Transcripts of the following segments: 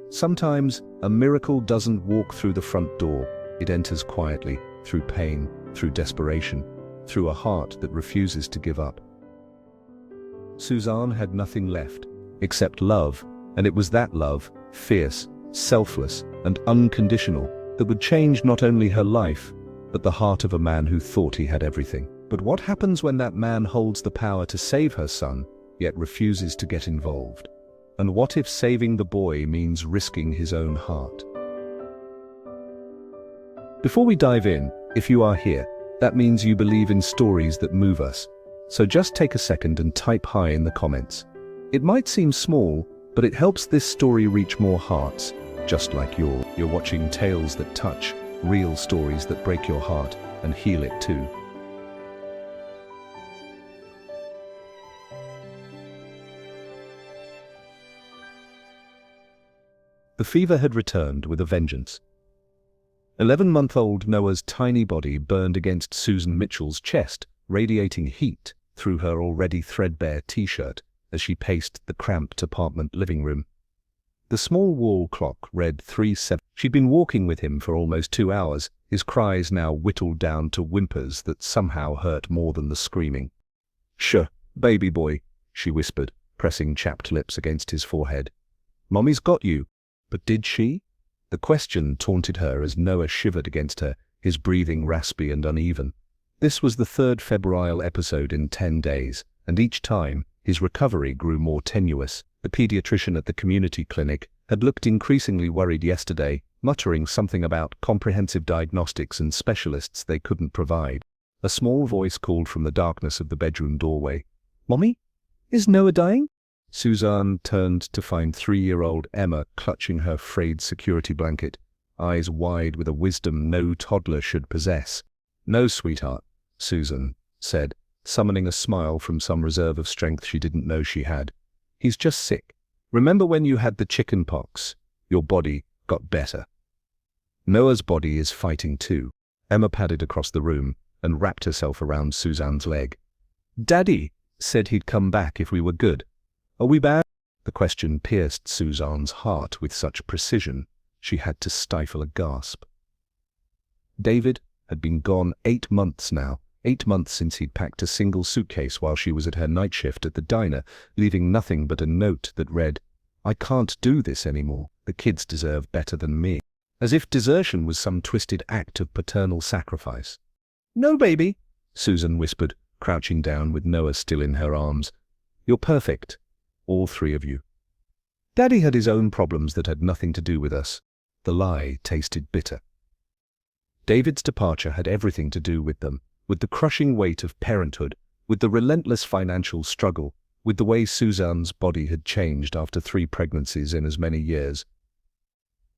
Sometimes, a miracle doesn't walk through the front door. It enters quietly, through pain, through desperation, through a heart that refuses to give up. Suzanne had nothing left, except love, and it was that love, fierce, selfless, and unconditional, that would change not only her life, but the heart of a man who thought he had everything. But what happens when that man holds the power to save her son, yet refuses to get involved? And what if saving the boy means risking his own heart? Before we dive in, if you are here, that means you believe in stories that move us. So just take a second and type hi in the comments. It might seem small, but it helps this story reach more hearts, just like yours. You're watching tales that touch, real stories that break your heart and heal it too. The fever had returned with a vengeance. 11-month-old Noah's tiny body burned against Susan Mitchell's chest, radiating heat through her already threadbare t-shirt as she paced the cramped apartment living room. The small wall clock read 3:07. She'd been walking with him for almost 2 hours, his cries now whittled down to whimpers that somehow hurt more than the screaming. "Shh, baby boy," she whispered, pressing chapped lips against his forehead. "Mommy's got you." But did she? The question taunted her as Noah shivered against her, his breathing raspy and uneven. This was the third febrile episode in 10 days, and each time, his recovery grew more tenuous. The pediatrician at the community clinic had looked increasingly worried yesterday, muttering something about comprehensive diagnostics and specialists they couldn't provide. A small voice called from the darkness of the bedroom doorway. "Mommy? Is Noah dying?" Suzanne turned to find 3-year-old Emma clutching her frayed security blanket, eyes wide with a wisdom no toddler should possess. "No, sweetheart," Susan said, summoning a smile from some reserve of strength she didn't know she had. "He's just sick. Remember when you had the chicken pox? Your body got better. Noah's body is fighting too." Emma padded across the room and wrapped herself around Suzanne's leg. "Daddy said he'd come back if we were good. Are we bad?" The question pierced Suzanne's heart with such precision, she had to stifle a gasp. David had been gone 8 months now, 8 months since he'd packed a single suitcase while she was at her night shift at the diner, leaving nothing but a note that read, "I can't do this anymore. The kids deserve better than me." As if desertion was some twisted act of paternal sacrifice. "No, baby," Susan whispered, crouching down with Noah still in her arms. "You're perfect. All 3 of you. Daddy had his own problems that had nothing to do with us." The lie tasted bitter. David's departure had everything to do with them, with the crushing weight of parenthood, with the relentless financial struggle, with the way Suzanne's body had changed after 3 pregnancies in as many years.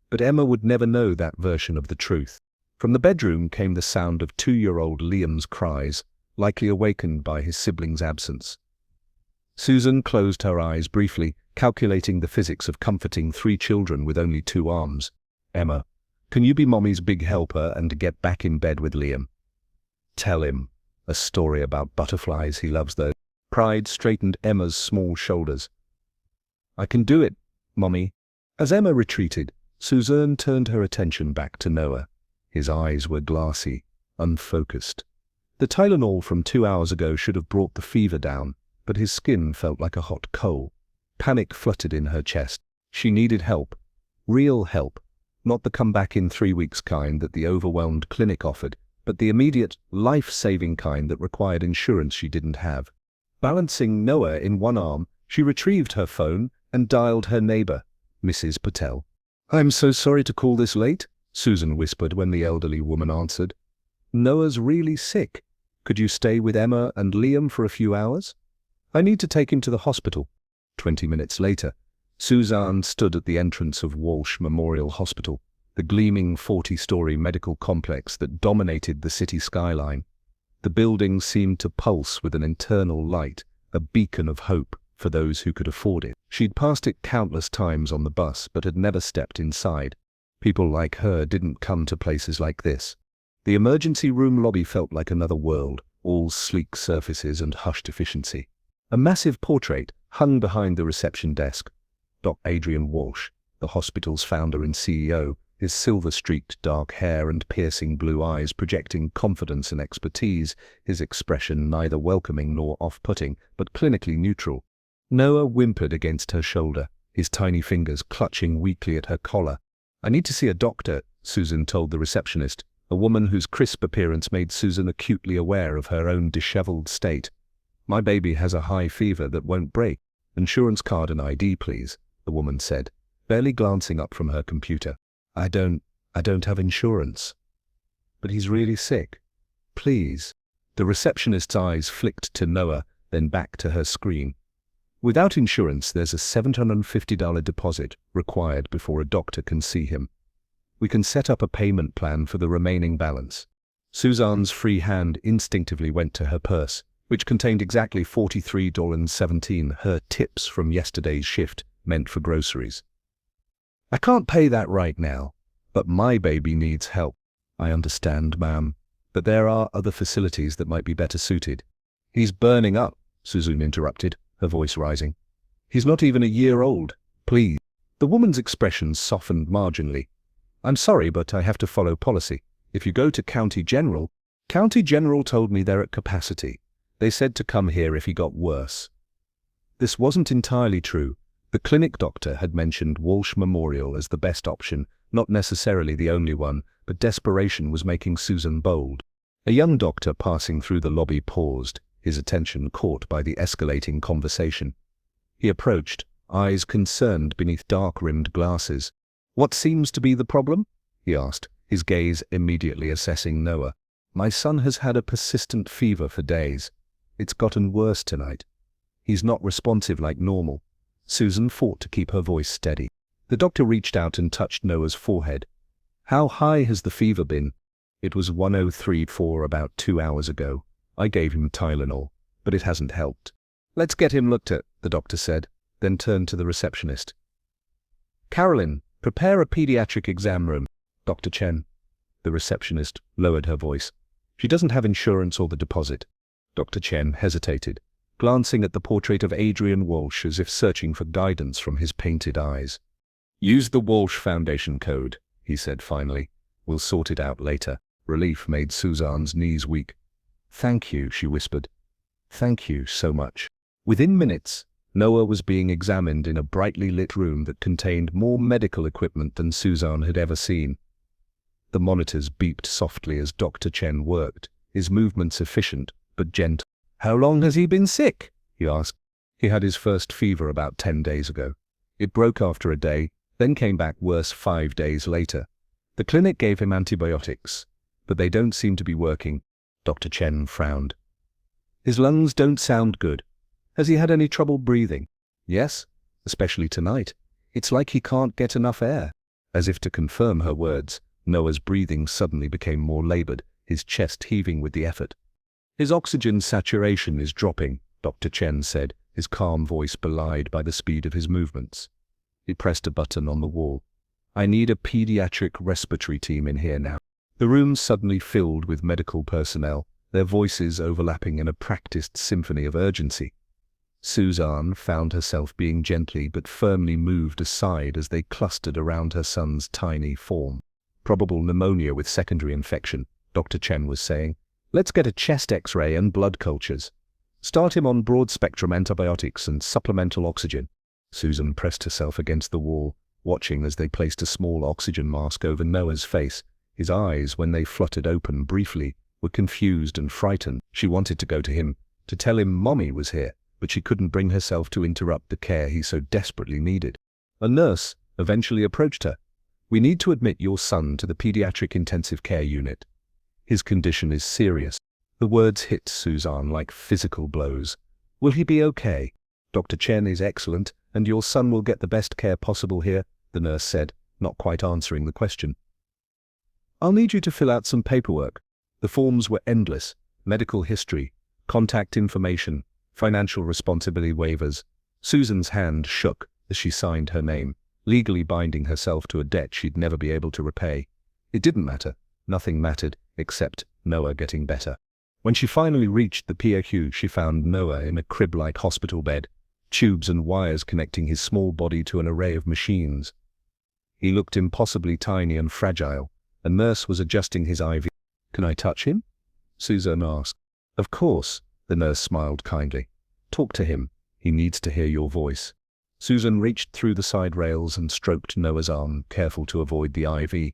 But Emma would never know that version of the truth. From the bedroom came the sound of 2-year-old Liam's cries, likely awakened by his siblings' absence. Susan closed her eyes briefly, calculating the physics of comforting 3 children with only 2 arms. "Emma, can you be Mommy's big helper and get back in bed with Liam? Tell him a story about butterflies, he loves those." Pride straightened Emma's small shoulders. "I can do it, Mommy." As Emma retreated, Suzanne turned her attention back to Noah. His eyes were glassy, unfocused. The Tylenol from 2 hours ago should have brought the fever down, but his skin felt like a hot coal. Panic fluttered in her chest. She needed help. Real help. Not the come-back in 3 weeks kind that the overwhelmed clinic offered, but the immediate, life-saving kind that required insurance she didn't have. Balancing Noah in one arm, she retrieved her phone and dialed her neighbor, Mrs. Patel. "I'm so sorry to call this late," Susan whispered when the elderly woman answered. "Noah's really sick. Could you stay with Emma and Liam for a few hours? I need to take him to the hospital." 20 minutes later, Suzanne stood at the entrance of Walsh Memorial Hospital, the gleaming 40-story medical complex that dominated the city skyline. The building seemed to pulse with an internal light, a beacon of hope for those who could afford it. She'd passed it countless times on the bus, but had never stepped inside. People like her didn't come to places like this. The emergency room lobby felt like another world, all sleek surfaces and hushed efficiency. A massive portrait hung behind the reception desk. Dr. Adrian Walsh, the hospital's founder and CEO, his silver-streaked dark hair and piercing blue eyes projecting confidence and expertise, his expression neither welcoming nor off-putting, but clinically neutral. Noah whimpered against her shoulder, his tiny fingers clutching weakly at her collar. "I need to see a doctor," Susan told the receptionist, a woman whose crisp appearance made Susan acutely aware of her own disheveled state. "My baby has a high fever that won't break. Insurance card and ID, please," the woman said, barely glancing up from her computer. I don't have insurance." "But he's really sick. Please." The receptionist's eyes flicked to Noah, then back to her screen. "Without insurance, there's a $750 deposit required before a doctor can see him. We can set up a payment plan for the remaining balance." Suzanne's free hand instinctively went to her purse, which contained exactly $43.17, her tips from yesterday's shift, meant for groceries. "I can't pay that right now, but my baby needs help." "I understand, ma'am, but there are other facilities that might be better suited." "He's burning up," Susan interrupted, her voice rising. "He's not even a year old. Please." The woman's expression softened marginally. "I'm sorry, but I have to follow policy. If you go to County General..." "County General told me they're at capacity. They said to come here if he got worse." This wasn't entirely true. The clinic doctor had mentioned Walsh Memorial as the best option, not necessarily the only one, but desperation was making Susan bold. A young doctor passing through the lobby paused, his attention caught by the escalating conversation. He approached, eyes concerned beneath dark-rimmed glasses. "What seems to be the problem?" he asked, his gaze immediately assessing Noah. "My son has had a persistent fever for days. It's gotten worse tonight. He's not responsive like normal." Susan fought to keep her voice steady. The doctor reached out and touched Noah's forehead. "How high has the fever been?" "It was 103.4 about 2 hours ago. I gave him Tylenol, but it hasn't helped." "Let's get him looked at," the doctor said, then turned to the receptionist. "Carolyn, prepare a pediatric exam room." "Dr. Chen." The receptionist lowered her voice. "She doesn't have insurance or the deposit." Dr. Chen hesitated, glancing at the portrait of Adrian Walsh as if searching for guidance from his painted eyes. "Use the Walsh Foundation code," he said finally. "We'll sort it out later." Relief made Suzanne's knees weak. "Thank you," she whispered. "Thank you so much." Within minutes, Noah was being examined in a brightly lit room that contained more medical equipment than Suzanne had ever seen. The monitors beeped softly as Dr. Chen worked, his movements efficient but gentle. "How long has he been sick?" he asked. "He had his first fever about 10 days ago. It broke after a day, then came back worse 5 days later. The clinic gave him antibiotics, but they don't seem to be working." Dr. Chen frowned. "His lungs don't sound good. Has he had any trouble breathing?" "Yes, especially tonight. It's like he can't get enough air." As if to confirm her words, Noah's breathing suddenly became more labored, his chest heaving with the effort. "His oxygen saturation is dropping," Dr. Chen said, his calm voice belied by the speed of his movements. He pressed a button on the wall. "I need a pediatric respiratory team in here now." The room suddenly filled with medical personnel, their voices overlapping in a practiced symphony of urgency. Suzanne found herself being gently but firmly moved aside as they clustered around her son's tiny form. "Probable pneumonia with secondary infection," Dr. Chen was saying. "Let's get a chest X-ray and blood cultures. Start him on broad-spectrum antibiotics and supplemental oxygen." Susan pressed herself against the wall, watching as they placed a small oxygen mask over Noah's face. His eyes, when they fluttered open briefly, were confused and frightened. She wanted to go to him, to tell him Mommy was here, but she couldn't bring herself to interrupt the care he so desperately needed. A nurse eventually approached her. "We need to admit your son to the pediatric intensive care unit. His condition is serious." The words hit Suzanne like physical blows. "Will he be okay?" "Dr. Chen is excellent, and your son will get the best care possible here," the nurse said, not quite answering the question. "I'll need you to fill out some paperwork." The forms were endless: medical history, contact information, financial responsibility waivers. Susan's hand shook as she signed her name, legally binding herself to a debt she'd never be able to repay. It didn't matter. Nothing mattered, except Noah getting better. When she finally reached the PAQ, she found Noah in a crib-like hospital bed, tubes and wires connecting his small body to an array of machines. He looked impossibly tiny and fragile. A nurse was adjusting his IV. "Can I touch him?" Susan asked. "Of course," the nurse smiled kindly. "Talk to him. He needs to hear your voice." Susan reached through the side rails and stroked Noah's arm, careful to avoid the IV.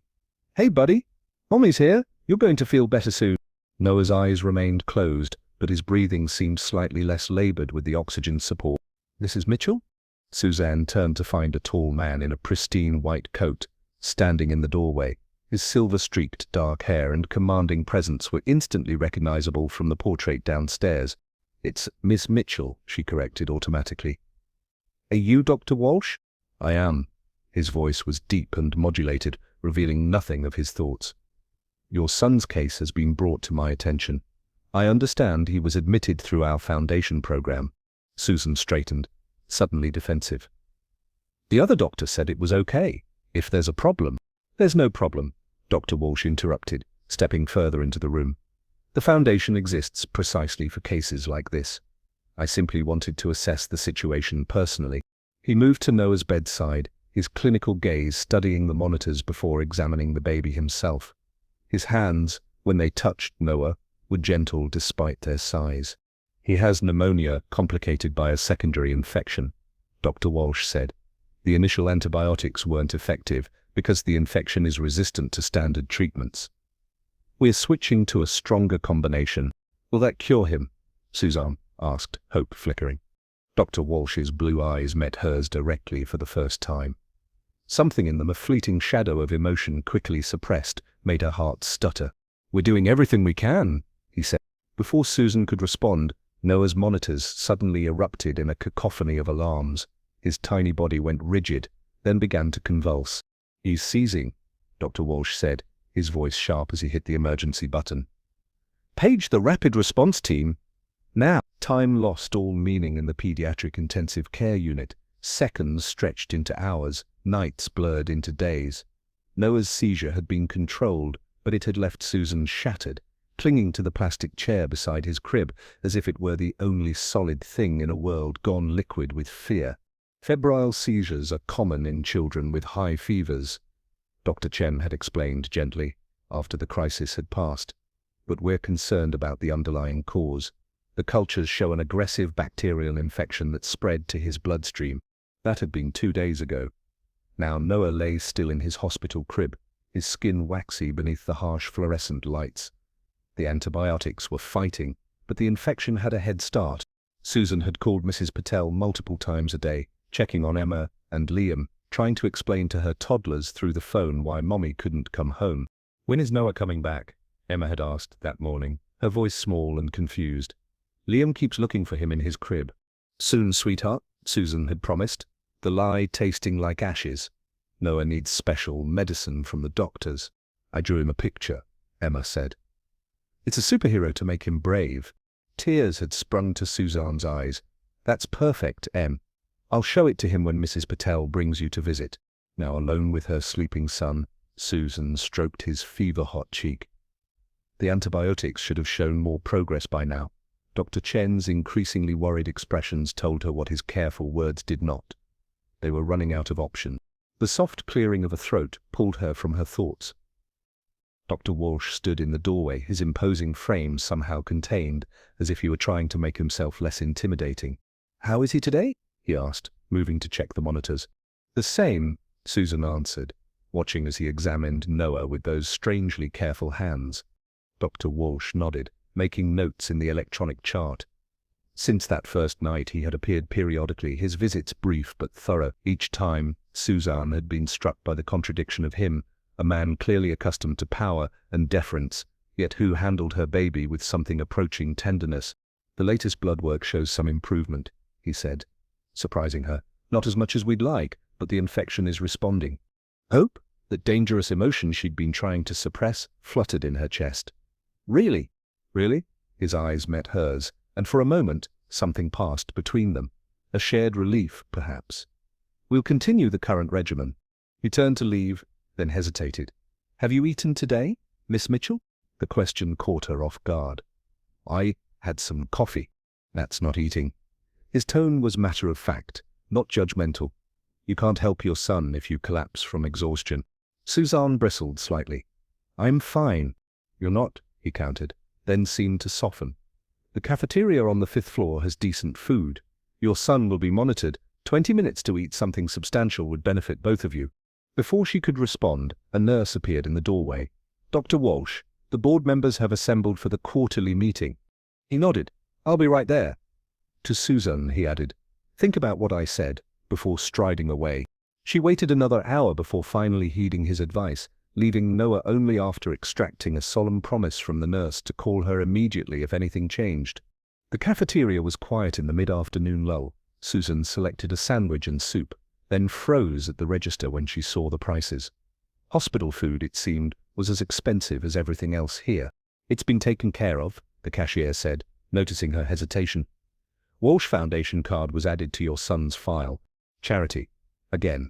"Hey, buddy. Mommy's here. You're going to feel better soon." Noah's eyes remained closed, but his breathing seemed slightly less labored with the oxygen support. "Mrs. Mitchell?" Suzanne turned to find a tall man in a pristine white coat, standing in the doorway. His silver-streaked dark hair and commanding presence were instantly recognizable from the portrait downstairs. "It's Miss Mitchell," she corrected automatically. "Are you Dr. Walsh?" "I am." His voice was deep and modulated, revealing nothing of his thoughts. "Your son's case has been brought to my attention. I understand he was admitted through our foundation program." Susan straightened, suddenly defensive. "The other doctor said it was okay. If there's a problem—" "There's no problem," Dr. Walsh interrupted, stepping further into the room. "The foundation exists precisely for cases like this. I simply wanted to assess the situation personally." He moved to Noah's bedside, his clinical gaze studying the monitors before examining the baby himself. His hands, when they touched Noah, were gentle despite their size. "He has pneumonia complicated by a secondary infection," Dr. Walsh said. "The initial antibiotics weren't effective because the infection is resistant to standard treatments. We're switching to a stronger combination." "Will that cure him?" Suzanne asked, hope flickering. Dr. Walsh's blue eyes met hers directly for the first time. Something in them, a fleeting shadow of emotion quickly suppressed, made her heart stutter. "We're doing everything we can," he said. Before Susan could respond, Noah's monitors suddenly erupted in a cacophony of alarms. His tiny body went rigid, then began to convulse. "He's seizing," Dr. Walsh said, his voice sharp as he hit the emergency button. "Page the rapid response team now." Time lost all meaning in the pediatric intensive care unit. Seconds stretched into hours, nights blurred into days. Noah's seizure had been controlled, but it had left Susan shattered, clinging to the plastic chair beside his crib as if it were the only solid thing in a world gone liquid with fear. "Febrile seizures are common in children with high fevers," Dr. Chen had explained gently, after the crisis had passed. "But we're concerned about the underlying cause. The cultures show an aggressive bacterial infection that spread to his bloodstream. That had been 2 days ago. Now Noah lay still in his hospital crib, his skin waxy beneath the harsh fluorescent lights. The antibiotics were fighting, but the infection had a head start. Susan had called Mrs. Patel multiple times a day, checking on Emma and Liam, trying to explain to her toddlers through the phone why Mommy couldn't come home. "When is Noah coming back?" Emma had asked that morning, her voice small and confused. "Liam keeps looking for him in his crib." "Soon, sweetheart," Susan had promised, the lie tasting like ashes. "Noah needs special medicine from the doctors." "I drew him a picture," Emma said. "It's a superhero to make him brave." Tears had sprung to Suzanne's eyes. "That's perfect, Em. I'll show it to him when Mrs. Patel brings you to visit." Now alone with her sleeping son, Susan stroked his fever-hot cheek. The antibiotics should have shown more progress by now. Dr. Chen's increasingly worried expressions told her what his careful words did not. They were running out of options. The soft clearing of a throat pulled her from her thoughts. Dr. Walsh stood in the doorway, his imposing frame somehow contained, as if he were trying to make himself less intimidating. "How is he today?" he asked, moving to check the monitors. "The same," Susan answered, watching as he examined Noah with those strangely careful hands. Dr. Walsh nodded, making notes in the electronic chart. Since that first night he had appeared periodically, his visits brief but thorough. Each time, Suzanne had been struck by the contradiction of him, a man clearly accustomed to power and deference, yet who handled her baby with something approaching tenderness. "The latest blood work shows some improvement," he said, surprising her. "Not as much as we'd like, but the infection is responding." Hope, that dangerous emotion she'd been trying to suppress, fluttered in her chest. "Really?" "Really?" His eyes met hers, and for a moment, something passed between them. A shared relief, perhaps. "We'll continue the current regimen." He turned to leave, then hesitated. "Have you eaten today, Miss Mitchell?" The question caught her off guard. "I had some coffee." "That's not eating." His tone was matter-of-fact, not judgmental. You can't help your son if you collapse from exhaustion. Suzanne bristled slightly. I'm fine. You're not, he countered, then seemed to soften. The cafeteria on the 5th floor has decent food. Your son will be monitored. 20 minutes to eat something substantial would benefit both of you. Before she could respond, a nurse appeared in the doorway. Dr. Walsh, the board members have assembled for the quarterly meeting. He nodded. I'll be right there. To Susan, he added, think about what I said, before striding away. She waited another hour before finally heeding his advice, leaving Noah only after extracting a solemn promise from the nurse to call her immediately if anything changed. The cafeteria was quiet in the mid-afternoon lull. Susan selected a sandwich and soup, then froze at the register when she saw the prices. Hospital food, it seemed, was as expensive as everything else here. It's been taken care of, the cashier said, noticing her hesitation. Walsh Foundation card was added to your son's file. Charity. Again.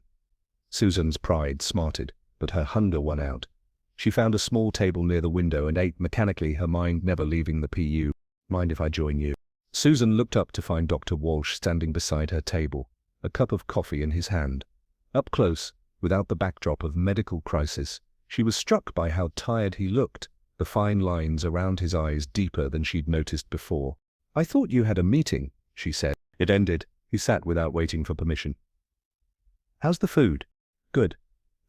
Susan's pride smarted, but her hunger won out. She found a small table near the window and ate mechanically, her mind never leaving the PU. Mind if I join you? Susan looked up to find Dr. Walsh standing beside her table, a cup of coffee in his hand. Up close, without the backdrop of medical crisis, she was struck by how tired he looked, the fine lines around his eyes deeper than she'd noticed before. I thought you had a meeting, she said. It ended. He sat without waiting for permission. How's the food? Good.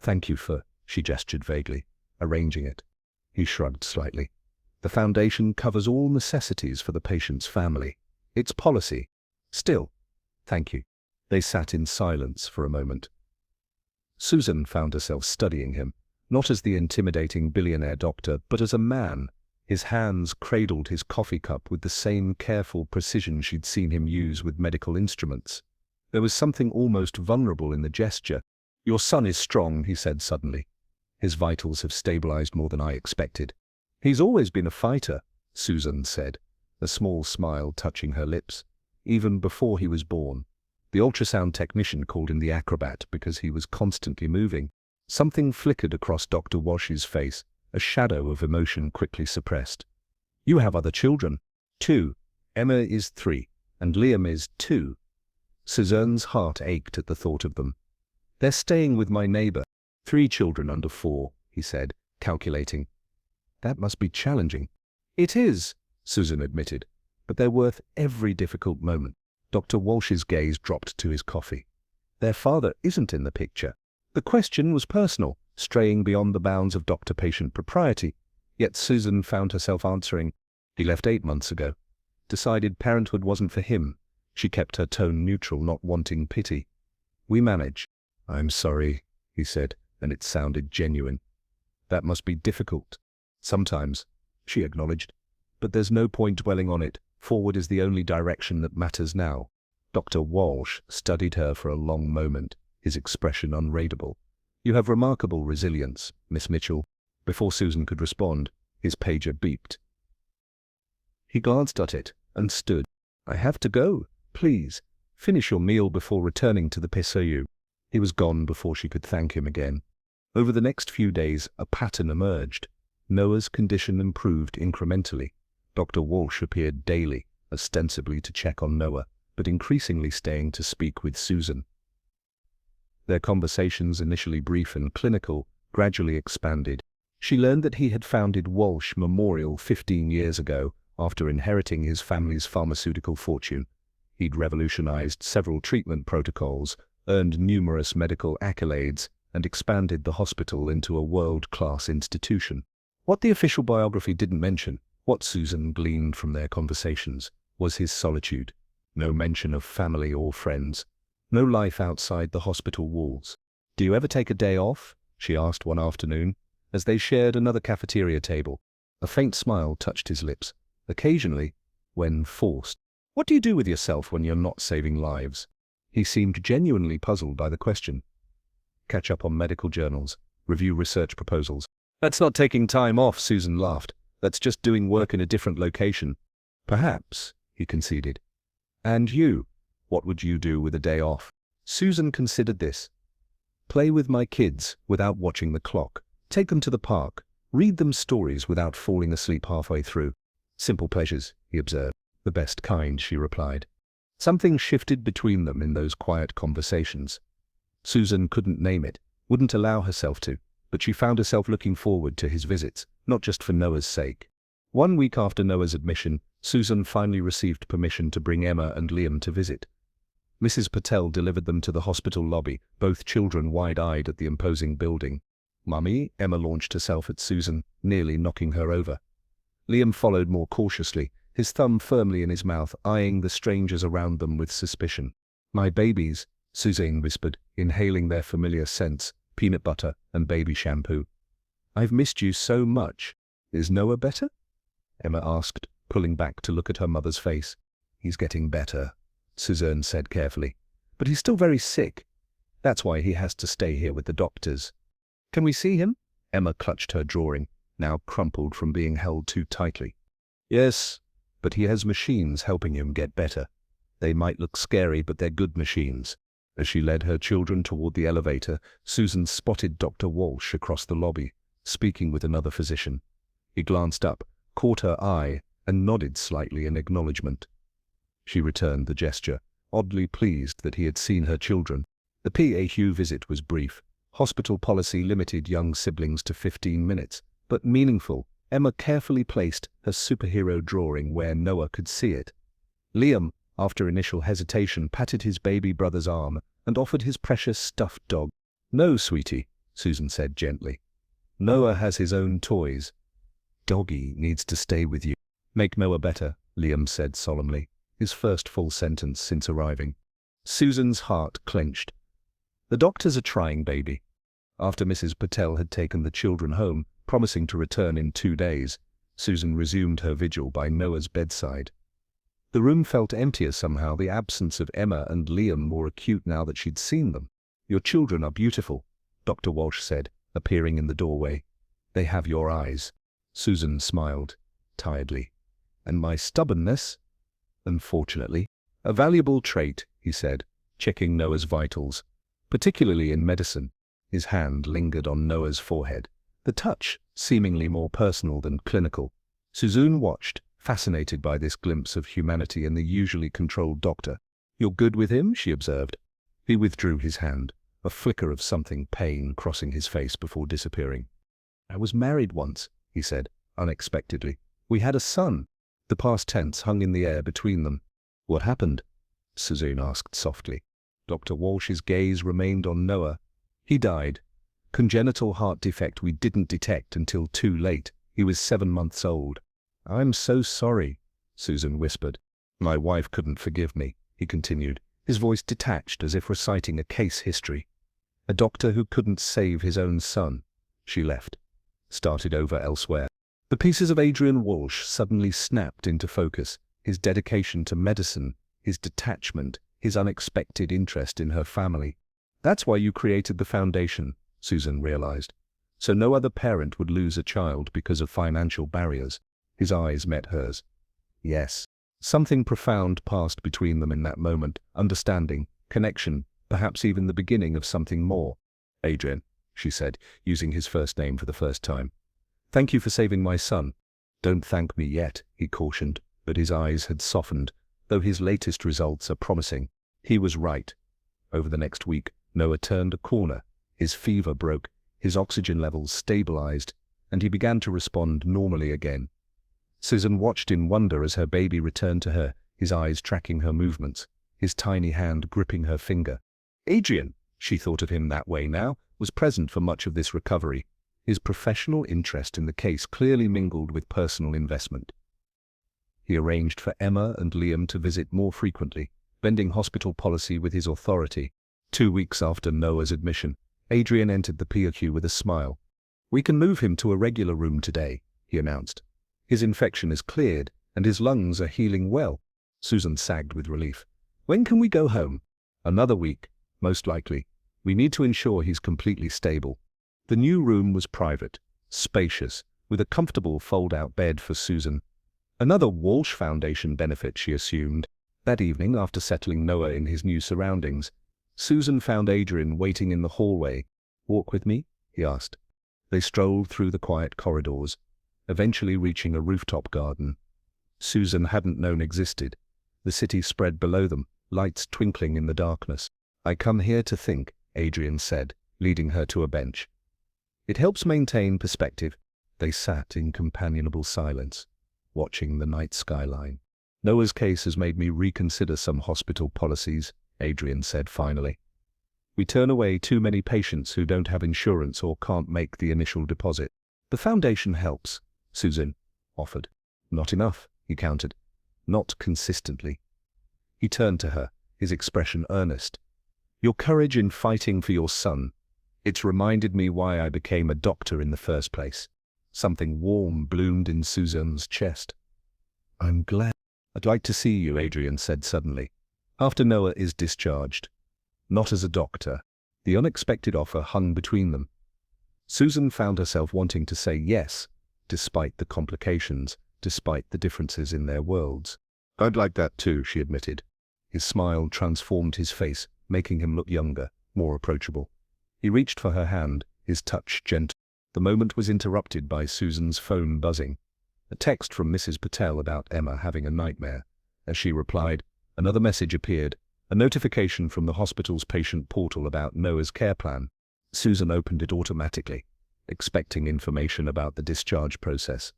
Thank you for, she gestured vaguely, arranging it. He shrugged slightly. The foundation covers all necessities for the patient's family. It's policy. Still, thank you. They sat in silence for a moment. Susan found herself studying him, not as the intimidating billionaire doctor, but as a man. His hands cradled his coffee cup with the same careful precision she'd seen him use with medical instruments. There was something almost vulnerable in the gesture. Your son is strong, he said suddenly. His vitals have stabilized more than I expected. He's always been a fighter, Susan said, a small smile touching her lips. Even before he was born. The ultrasound technician called him the acrobat because he was constantly moving. Something flickered across Dr. Walsh's face, a shadow of emotion quickly suppressed. You have other children? 2. Emma is 3, and Liam is 2. Suzanne's heart ached at the thought of them. They're staying with my neighbor. 3 children under 4, he said, calculating. That must be challenging. It is, Susan admitted, but they're worth every difficult moment. Dr. Walsh's gaze dropped to his coffee. Their father isn't in the picture. The question was personal, straying beyond the bounds of doctor-patient propriety, yet Susan found herself answering, he left 8 months ago. Decided parenthood wasn't for him. She kept her tone neutral, not wanting pity. We manage. I'm sorry, he said, and it sounded genuine. That must be difficult. Sometimes, she acknowledged. But there's no point dwelling on it. Forward is the only direction that matters now. Dr. Walsh studied her for a long moment, his expression unreadable. You have remarkable resilience, Miss Mitchell. Before Susan could respond, his pager beeped. He glanced at it and stood. I have to go. Please, finish your meal before returning to the PSU. He was gone before she could thank him again. Over the next few days, a pattern emerged. Noah's condition improved incrementally. Dr. Walsh appeared daily, ostensibly to check on Noah, but increasingly staying to speak with Susan. Their conversations, initially brief and clinical, gradually expanded. She learned that he had founded Walsh Memorial 15 years ago, after inheriting his family's pharmaceutical fortune. He'd revolutionized several treatment protocols, earned numerous medical accolades, and expanded the hospital into a world-class institution. What the official biography didn't mention, what Susan gleaned from their conversations, was his solitude. No mention of family or friends. No life outside the hospital walls. Do you ever take a day off? She asked one afternoon, as they shared another cafeteria table. A faint smile touched his lips, occasionally, when forced. What do you do with yourself when you're not saving lives? He seemed genuinely puzzled by the question. Catch up on medical journals, review research proposals. That's not taking time off, Susan laughed. That's just doing work in a different location. Perhaps, he conceded. And you? What would you do with a day off? Susan considered this. Play with my kids without watching the clock. Take them to the park. Read them stories without falling asleep halfway through. Simple pleasures, he observed. The best kind, she replied. Something shifted between them in those quiet conversations. Susan couldn't name it, wouldn't allow herself to, but she found herself looking forward to his visits, not just for Noah's sake. 1 week after Noah's admission, Susan finally received permission to bring Emma and Liam to visit. Mrs. Patel delivered them to the hospital lobby, both children wide-eyed at the imposing building. "Mummy," Emma launched herself at Susan, nearly knocking her over. Liam followed more cautiously, his thumb firmly in his mouth, eyeing the strangers around them with suspicion. "My babies," Suzanne whispered, inhaling their familiar scents, peanut butter and baby shampoo. "I've missed you so much. Is Noah better?" Emma asked, pulling back to look at her mother's face. "He's getting better," Suzanne said carefully. "But he's still very sick. That's why he has to stay here with the doctors." "Can we see him?" Emma clutched her drawing, now crumpled from being held too tightly. "Yes, but he has machines helping him get better. They might look scary, but they're good machines." As she led her children toward the elevator, Susan spotted Dr. Walsh across the lobby, speaking with another physician. He glanced up, caught her eye, and nodded slightly in acknowledgement. She returned the gesture, oddly pleased that he had seen her children. The PAQ visit was brief. Hospital policy limited young siblings to 15 minutes, but meaningful. Emma carefully placed her superhero drawing where Noah could see it. Liam, after initial hesitation, patted his baby brother's arm and offered his precious stuffed dog. "No, sweetie," Susan said gently. "Noah has his own toys. Doggy needs to stay with you." "Make Noah better," Liam said solemnly, his first full sentence since arriving. Susan's heart clenched. "The doctors are trying, baby." After Mrs. Patel had taken the children home, promising to return in 2 days, Susan resumed her vigil by Noah's bedside. The room felt emptier somehow, the absence of Emma and Liam more acute now that she'd seen them. "Your children are beautiful," Dr. Walsh said, appearing in the doorway. "They have your eyes." Susan smiled, tiredly. "And my stubbornness?" "Unfortunately. A valuable trait," he said, checking Noah's vitals, particularly in medicine. His hand lingered on Noah's forehead, the touch seemingly more personal than clinical. Susan watched, fascinated by this glimpse of humanity in the usually controlled doctor. "You're good with him?" she observed. He withdrew his hand, a flicker of something pain crossing his face before disappearing. "I was married once," he said, unexpectedly. "We had a son." The past tense hung in the air between them. "What happened?" Suzanne asked softly. Dr. Walsh's gaze remained on Noah. "He died. Congenital heart defect we didn't detect until too late. He was 7 months old." "I'm so sorry," Susan whispered. "My wife couldn't forgive me," he continued, his voice detached as if reciting a case history. "A doctor who couldn't save his own son." She left, started over elsewhere. The pieces of Adrian Walsh suddenly snapped into focus, his dedication to medicine, his detachment, his unexpected interest in her family. "That's why you created the foundation," Susan realized. "So no other parent would lose a child because of financial barriers." His eyes met hers. Yes. Something profound passed between them in that moment, understanding, connection, perhaps even the beginning of something more. "Adrian," she said, using his first name for the first time. "Thank you for saving my son." "Don't thank me yet," he cautioned, but his eyes had softened, though his latest results are promising. He was right. Over the next week, Noah turned a corner. His fever broke, his oxygen levels stabilized, and he began to respond normally again. Susan watched in wonder as her baby returned to her, his eyes tracking her movements, his tiny hand gripping her finger. Adrian, she thought of him that way now, was present for much of this recovery. His professional interest in the case clearly mingled with personal investment. He arranged for Emma and Liam to visit more frequently, bending hospital policy with his authority. 2 weeks after Noah's admission, Adrian entered the POQ with a smile. "We can move him to a regular room today," he announced. "His infection is cleared, and his lungs are healing well." Susan sagged with relief. "When can we go home?" "Another week, most likely. We need to ensure he's completely stable." The new room was private, spacious, with a comfortable fold-out bed for Susan. Another Walsh Foundation benefit, she assumed. That evening, after settling Noah in his new surroundings, Susan found Adrian waiting in the hallway. "Walk with me?" he asked. They strolled through the quiet corridors, eventually reaching a rooftop garden Susan hadn't known existed. The city spread below them, lights twinkling in the darkness. "I come here to think," Adrian said, leading her to a bench. It helps maintain perspective. They sat in companionable silence, watching the night skyline. Noah's case has made me reconsider some hospital policies, Adrian said finally. We turn away too many patients who don't have insurance or can't make the initial deposit. The foundation helps, Susan offered. Not enough, he countered. Not consistently. He turned to her, his expression earnest. Your courage in fighting for your son. It's reminded me why I became a doctor in the first place. Something warm bloomed in Susan's chest. I'm glad. I'd like to see you, Adrian said suddenly, after Noah is discharged. Not as a doctor. The unexpected offer hung between them. Susan found herself wanting to say yes, despite the complications, despite the differences in their worlds. I'd like that too, she admitted. His smile transformed his face, making him look younger, more approachable. He reached for her hand, his touch gentle. The moment was interrupted by Susan's phone buzzing. A text from Mrs. Patel about Emma having a nightmare. As she replied, another message appeared, a notification from the hospital's patient portal about Noah's care plan. Susan opened it automatically, expecting information about the discharge process.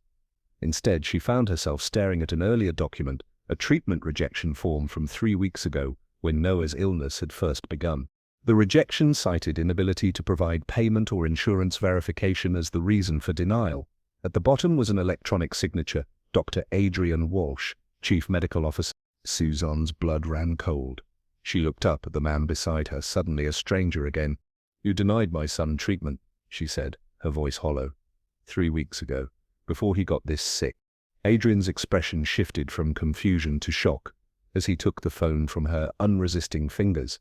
Instead, she found herself staring at an earlier document, a treatment rejection form from 3 weeks ago, when Noah's illness had first begun. The rejection cited inability to provide payment or insurance verification as the reason for denial. At the bottom was an electronic signature, Dr. Adrian Walsh, Chief Medical Officer. Susan's blood ran cold. She looked up at the man beside her, suddenly a stranger again. You denied my son treatment, she said, her voice hollow. 3 weeks ago, before he got this sick. Adrian's expression shifted from confusion to shock as he took the phone from her unresisting fingers.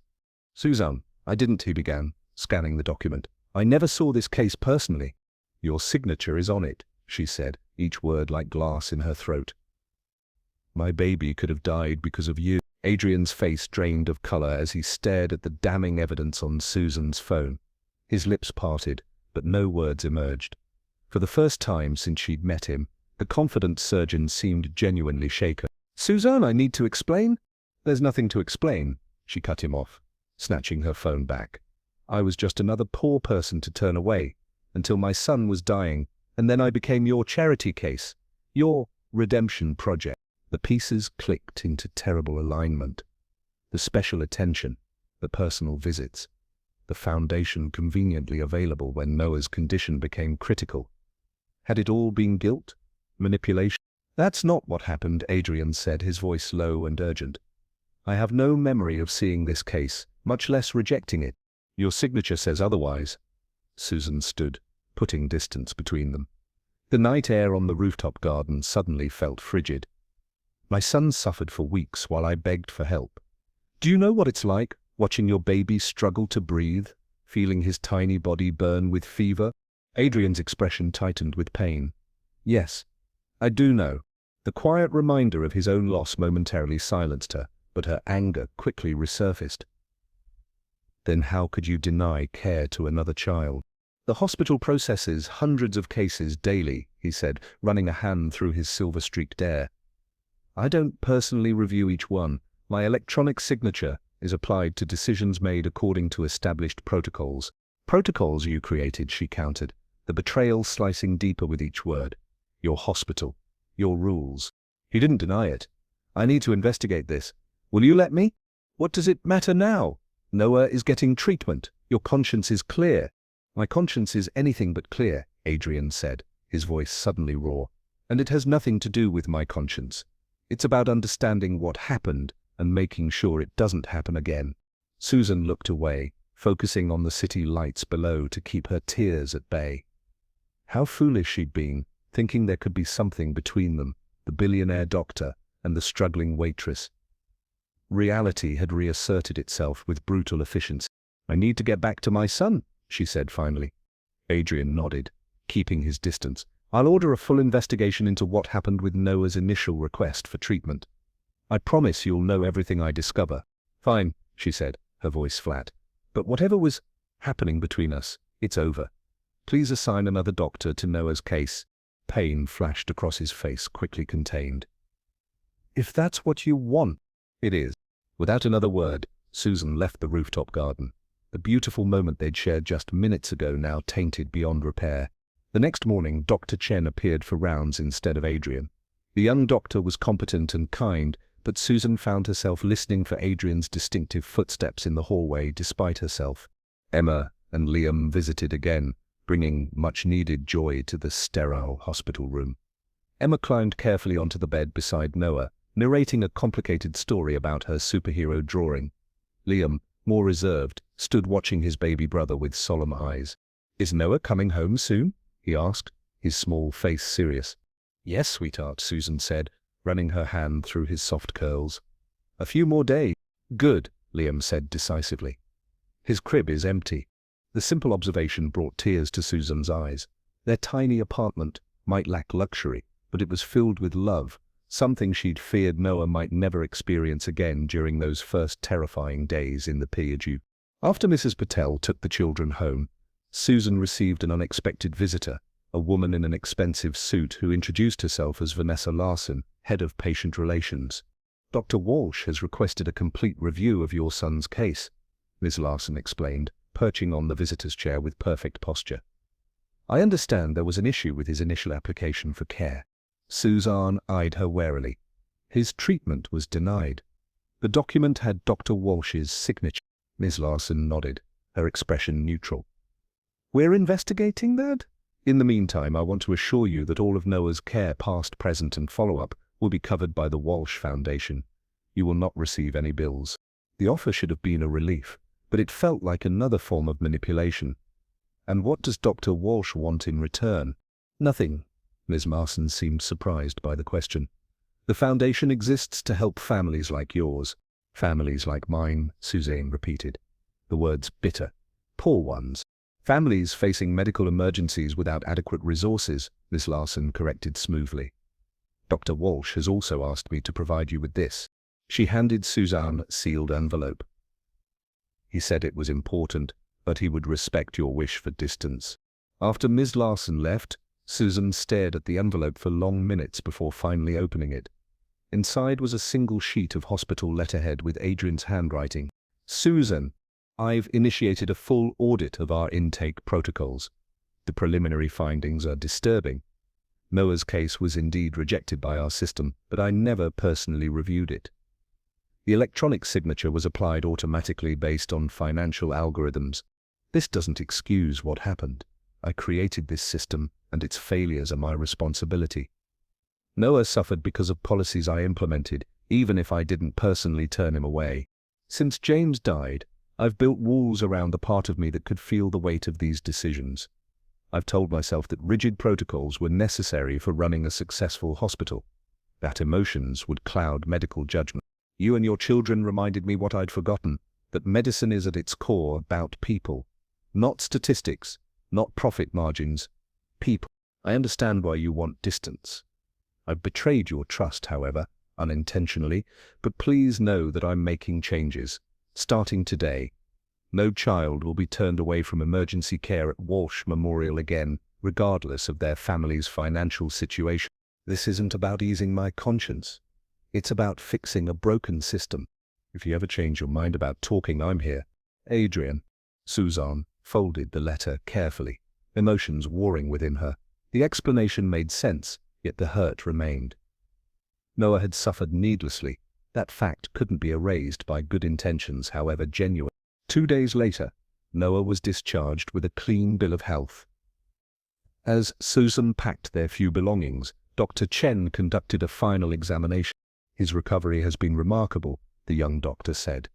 Susan, I didn't, he began, scanning the document. I never saw this case personally. Your signature is on it, she said, each word like glass in her throat. My baby could have died because of you. Adrian's face drained of color as he stared at the damning evidence on Susan's phone. His lips parted, but no words emerged. For the first time since she'd met him, the confident surgeon seemed genuinely shaken. Susan, I need to explain? There's nothing to explain, she cut him off, snatching her phone back. I was just another poor person to turn away, until my son was dying, and then I became your charity case, your redemption project. The pieces clicked into terrible alignment. The special attention, the personal visits, the foundation conveniently available when Noah's condition became critical. Had it all been guilt? Manipulation? That's not what happened, Adrian said, his voice low and urgent. I have no memory of seeing this case, much less rejecting it. Your signature says otherwise. Susan stood, putting distance between them. The night air on the rooftop garden suddenly felt frigid. My son suffered for weeks while I begged for help. Do you know what it's like, watching your baby struggle to breathe, feeling his tiny body burn with fever? Adrian's expression tightened with pain. Yes, I do know. The quiet reminder of his own loss momentarily silenced her, but her anger quickly resurfaced. Then how could you deny care to another child? The hospital processes hundreds of cases daily, he said, running a hand through his silver-streaked hair. I don't personally review each one. My electronic signature is applied to decisions made according to established protocols. Protocols you created, she countered, the betrayal slicing deeper with each word. Your hospital. Your rules. He didn't deny it. I need to investigate this. Will you let me? What does it matter now? Noah is getting treatment. Your conscience is clear. My conscience is anything but clear, Adrian said, his voice suddenly raw. And it has nothing to do with my conscience. It's about understanding what happened and making sure it doesn't happen again. Susan looked away, focusing on the city lights below to keep her tears at bay. How foolish she'd been, thinking there could be something between them, the billionaire doctor and the struggling waitress. Reality had reasserted itself with brutal efficiency. I need to get back to my son, she said finally. Adrian nodded, keeping his distance. I'll order a full investigation into what happened with Noah's initial request for treatment. I promise you'll know everything I discover. Fine, she said, her voice flat. But whatever was happening between us, it's over. Please assign another doctor to Noah's case. Pain flashed across his face, quickly contained. If that's what you want, it is. Without another word, Susan left the rooftop garden. the beautiful moment they'd shared just minutes ago now tainted beyond repair. The next morning, Dr. Chen appeared for rounds instead of Adrian. The young doctor was competent and kind, but Susan found herself listening for Adrian's distinctive footsteps in the hallway despite herself. Emma and Liam visited again, bringing much-needed joy to the sterile hospital room. Emma climbed carefully onto the bed beside Noah, narrating a complicated story about her superhero drawing. Liam, more reserved, stood watching his baby brother with solemn eyes. "Is Noah coming home soon?" he asked, his small face serious. "Yes, sweetheart," Susan said, running her hand through his soft curls. "A few more days." "Good," Liam said decisively. "His crib is empty." The simple observation brought tears to Susan's eyes. Their tiny apartment might lack luxury, but it was filled with love, something she'd feared Noah might never experience again during those first terrifying days in the PIU. After Mrs. Patel took the children home, Susan received an unexpected visitor, a woman in an expensive suit who introduced herself as Vanessa Larson, head of patient relations. "Dr. Walsh has requested a complete review of your son's case," Ms. Larson explained, perching on the visitor's chair with perfect posture. "I understand there was an issue with his initial application for care." Susan eyed her warily. "His treatment was denied. The document had Dr. Walsh's signature." Ms. Larson nodded, her expression neutral. "We're investigating that. In the meantime, I want to assure you that all of Noah's care, past, present, and follow-up, will be covered by the Walsh Foundation. You will not receive any bills." The offer should have been a relief, but it felt like another form of manipulation. "And what does Dr. Walsh want in return?" "Nothing." Ms. Marson seemed surprised by the question. "The foundation exists to help families like yours." "Families like mine," Suzanne repeated, the words bitter. "Poor ones. Families facing medical emergencies without adequate resources," Ms. Larson corrected smoothly. "Dr. Walsh has also asked me to provide you with this." She handed Suzanne a sealed envelope. "He said it was important, but he would respect your wish for distance." After Ms. Larson left, Susan stared at the envelope for long minutes before finally opening it. Inside was a single sheet of hospital letterhead with Adrian's handwriting. "Susan, I've initiated a full audit of our intake protocols. The preliminary findings are disturbing. Noah's case was indeed rejected by our system, but I never personally reviewed it. The electronic signature was applied automatically based on financial algorithms. This doesn't excuse what happened. I created this system, and its failures are my responsibility. Noah suffered because of policies I implemented, even if I didn't personally turn him away. Since James died, I've built walls around the part of me that could feel the weight of these decisions. I've told myself that rigid protocols were necessary for running a successful hospital, that emotions would cloud medical judgment. You and your children reminded me what I'd forgotten, that medicine is at its core about people. Not statistics, not profit margins. People. I understand why you want distance. I've betrayed your trust, however, unintentionally, but please know that I'm making changes. Starting today, no child will be turned away from emergency care at Walsh Memorial again, regardless of their family's financial situation. This isn't about easing my conscience. It's about fixing a broken system. If you ever change your mind about talking, I'm here. Adrian." Susan folded the letter carefully, emotions warring within her. The explanation made sense, yet the hurt remained. Noah had suffered needlessly. That fact couldn't be erased by good intentions, however genuine. 2 days later, Noah was discharged with a clean bill of health. As Susan packed their few belongings, Dr. Chen conducted a final examination. "His recovery has been remarkable," the young doctor said.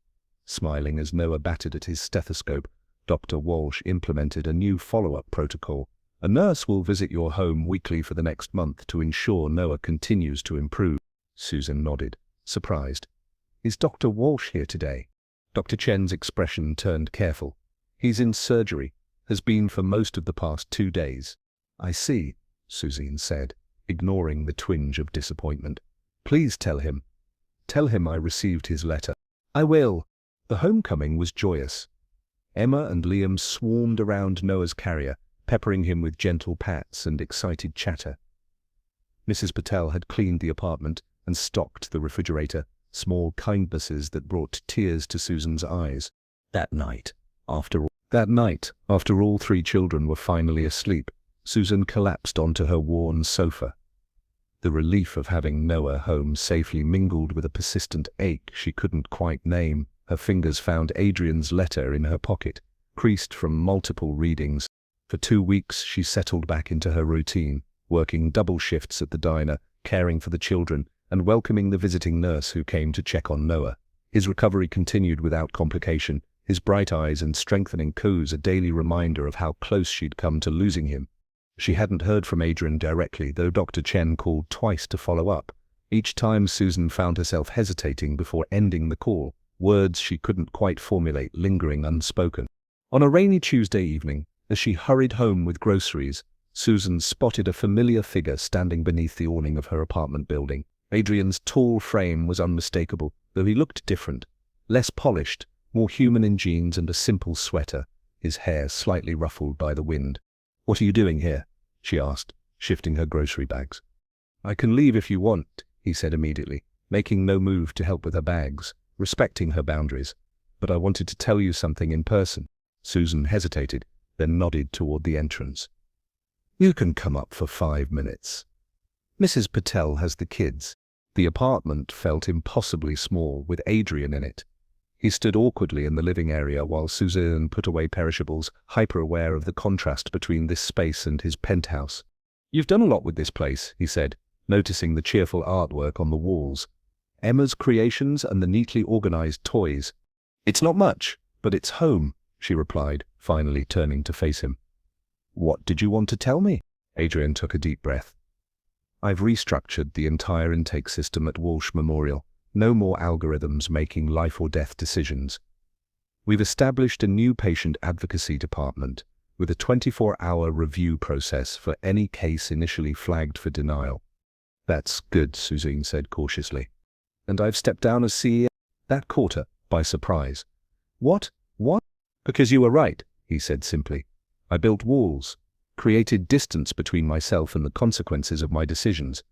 Smiling as Noah battered at his stethoscope, Dr. Walsh implemented a new follow-up protocol. "A nurse will visit your home weekly for the next month to ensure Noah continues to improve." Susan nodded, surprised. "Is Dr. Walsh here today?" Dr. Chen's expression turned careful. "He's in surgery, has been for most of the past 2 days." "I see," Susan said, ignoring the twinge of disappointment. "Please tell him I received his letter." "I will." The homecoming was joyous. Emma and Liam swarmed around Noah's carrier, peppering him with gentle pats and excited chatter. Mrs. Patel had cleaned the apartment and stocked the refrigerator, small kindnesses that brought tears to Susan's eyes. That night, That night, after all three children were finally asleep, Susan collapsed onto her worn sofa. The relief of having Noah home safely mingled with a persistent ache she couldn't quite name. Her fingers found Adrian's letter in her pocket, creased from multiple readings. For 2 weeks she settled back into her routine, working double shifts at the diner, caring for the children, and welcoming the visiting nurse who came to check on Noah. His recovery continued without complication, his bright eyes and strengthening coos a daily reminder of how close she'd come to losing him. She hadn't heard from Adrian directly, though Dr. Chen called twice to follow up. Each time Susan found herself hesitating before ending the call, words she couldn't quite formulate lingering unspoken. On a rainy Tuesday evening, as she hurried home with groceries, Susan spotted a familiar figure standing beneath the awning of her apartment building. Adrian's tall frame was unmistakable, though he looked different, less polished, more human in jeans and a simple sweater, his hair slightly ruffled by the wind. "What are you doing here?" she asked, shifting her grocery bags. "I can leave if you want," he said immediately, making no move to help with her bags, respecting her boundaries. "But I wanted to tell you something in person." Susan hesitated, then nodded toward the entrance. "You can come up for 5 minutes. Mrs. Patel has the kids." The apartment felt impossibly small, with Adrian in it. He stood awkwardly in the living area while Suzanne put away perishables, hyper-aware of the contrast between this space and his penthouse. "You've done a lot with this place," he said, noticing the cheerful artwork on the walls, Emma's creations and the neatly organized toys. "It's not much, but it's home," she replied, finally turning to face him. "What did you want to tell me?" Adrian took a deep breath. "I've restructured the entire intake system at Walsh Memorial. No more algorithms making life or death decisions. We've established a new patient advocacy department with a 24-hour review process for any case initially flagged for denial." "That's good," Suzanne said cautiously. "And I've stepped down as CEO?" That caught her by surprise. What? "Because you were right," he said simply. "I built walls, created distance between myself and the consequences of my decisions.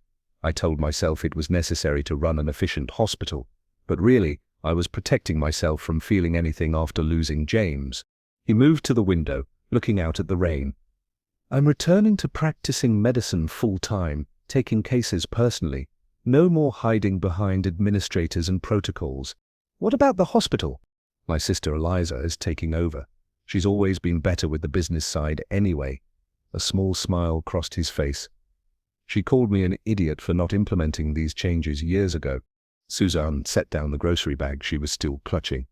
I told myself it was necessary to run an efficient hospital, but really, I was protecting myself from feeling anything after losing James." He moved to the window, looking out at the rain. "I'm returning to practicing medicine full-time, taking cases personally. No more hiding behind administrators and protocols." "What about the hospital?" "My sister Eliza is taking over. She's always been better with the business side anyway." A small smile crossed his face. "She called me an idiot for not implementing these changes years ago." Suzanne set down the grocery bag she was still clutching.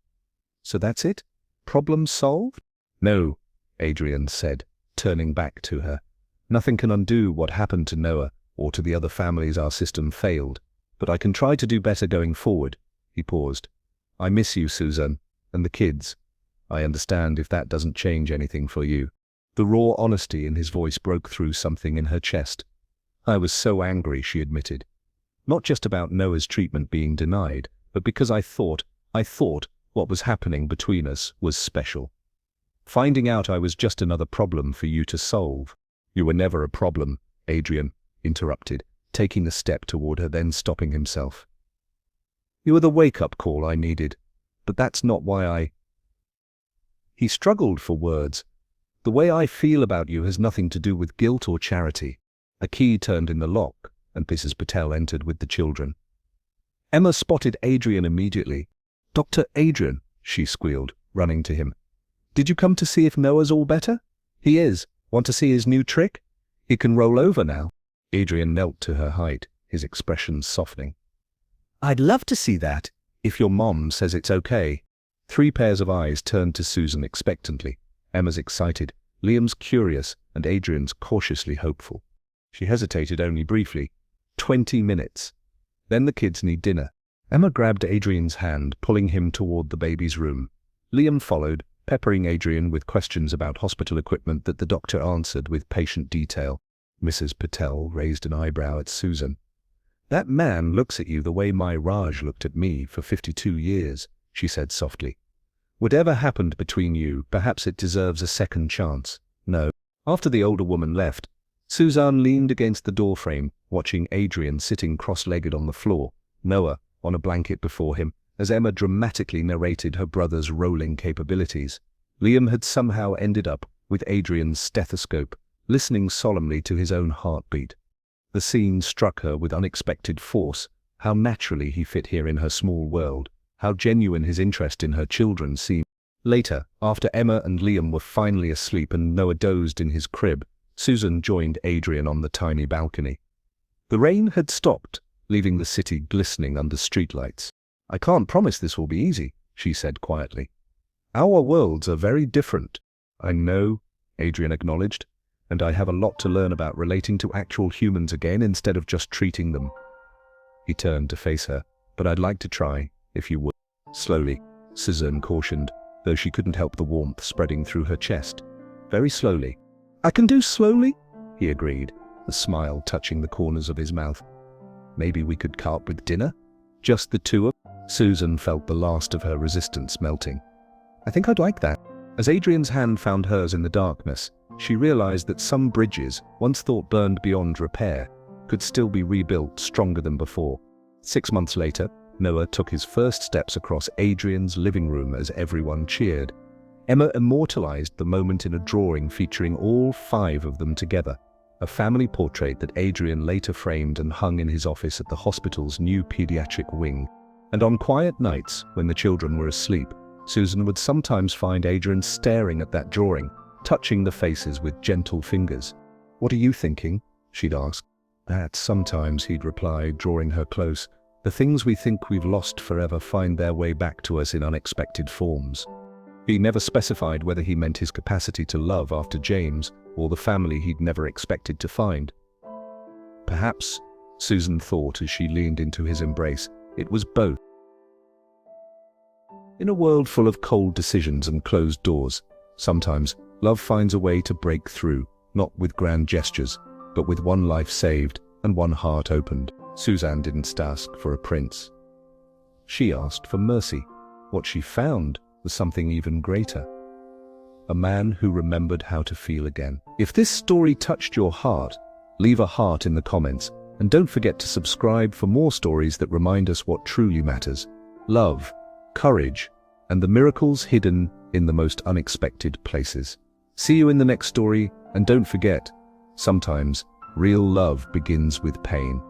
"So that's it? Problem solved?" "No," Adrian said, turning back to her. "Nothing can undo what happened to Noah or to the other families our system failed, but I can try to do better going forward." He paused. "I miss you, Suzanne, and the kids. I understand if that doesn't change anything for you." The raw honesty in his voice broke through something in her chest. "I was so angry," she admitted. "Not just about Noah's treatment being denied, but because I thought what was happening between us was special. Finding out I was just another problem for you to solve." "You were never a problem," Adrian interrupted, taking a step toward her, then stopping himself. "You were the wake-up call I needed, but that's not why I—" He struggled for words. "The way I feel about you has nothing to do with guilt or charity." A key turned in the lock, and Mrs. Patel entered with the children. Emma spotted Adrian immediately. "Dr. Adrian," she squealed, running to him. "Did you come to see if Noah's all better?" "He is. Want to see his new trick? He can roll over now." Adrian knelt to her height, his expression softening. "I'd love to see that, if your mom says it's okay." 3 pairs of eyes turned to Susan expectantly. Emma's excited, Liam's curious, and Adrian's cautiously hopeful. She hesitated only briefly. 20 minutes. "Then the kids need dinner." Emma grabbed Adrian's hand, pulling him toward the baby's room. Liam followed, peppering Adrian with questions about hospital equipment that the doctor answered with patient detail. Mrs. Patel raised an eyebrow at Susan. "That man looks at you the way my Raj looked at me for 52 years, she said softly. "Whatever happened between you, perhaps it deserves a second chance." "No." After the older woman left, Suzanne leaned against the doorframe, watching Adrian sitting cross-legged on the floor, Noah on a blanket before him, as Emma dramatically narrated her brother's rolling capabilities. Liam had somehow ended up with Adrian's stethoscope, listening solemnly to his own heartbeat. The scene struck her with unexpected force, how naturally he fit here in her small world, how genuine his interest in her children seemed. Later, after Emma and Liam were finally asleep and Noah dozed in his crib, Susan joined Adrian on the tiny balcony. The rain had stopped, leaving the city glistening under streetlights. "I can't promise this will be easy," she said quietly. "Our worlds are very different." "I know," Adrian acknowledged, "and I have a lot to learn about relating to actual humans again instead of just treating them." He turned to face her. "But I'd like to try, if you would." "Slowly," Susan cautioned, though she couldn't help the warmth spreading through her chest. "Very slowly." "I can do slowly," he agreed, a smile touching the corners of his mouth. "Maybe we could start with dinner? Just the two of..." Susan felt the last of her resistance melting. "I think I'd like that." As Adrian's hand found hers in the darkness, she realized that some bridges, once thought burned beyond repair, could still be rebuilt stronger than before. 6 months later, Noah took his first steps across Adrian's living room as everyone cheered. Emma immortalized the moment in a drawing featuring all 5 of them together, a family portrait that Adrian later framed and hung in his office at the hospital's new pediatric wing. And on quiet nights, when the children were asleep, Susan would sometimes find Adrian staring at that drawing, touching the faces with gentle fingers. "What are you thinking?" she'd ask. "That," sometimes he'd reply, drawing her close. "The things we think we've lost forever find their way back to us in unexpected forms." He never specified whether he meant his capacity to love after James or the family he'd never expected to find. Perhaps, Susan thought as she leaned into his embrace, it was both. In a world full of cold decisions and closed doors, sometimes love finds a way to break through, not with grand gestures, but with one life saved and one heart opened. Suzanne didn't ask for a prince. She asked for mercy. What she found was something even greater. A man who remembered how to feel again. If this story touched your heart, leave a heart in the comments, and don't forget to subscribe for more stories that remind us what truly matters: love, courage, and the miracles hidden in the most unexpected places. See you in the next story, and don't forget, sometimes real love begins with pain.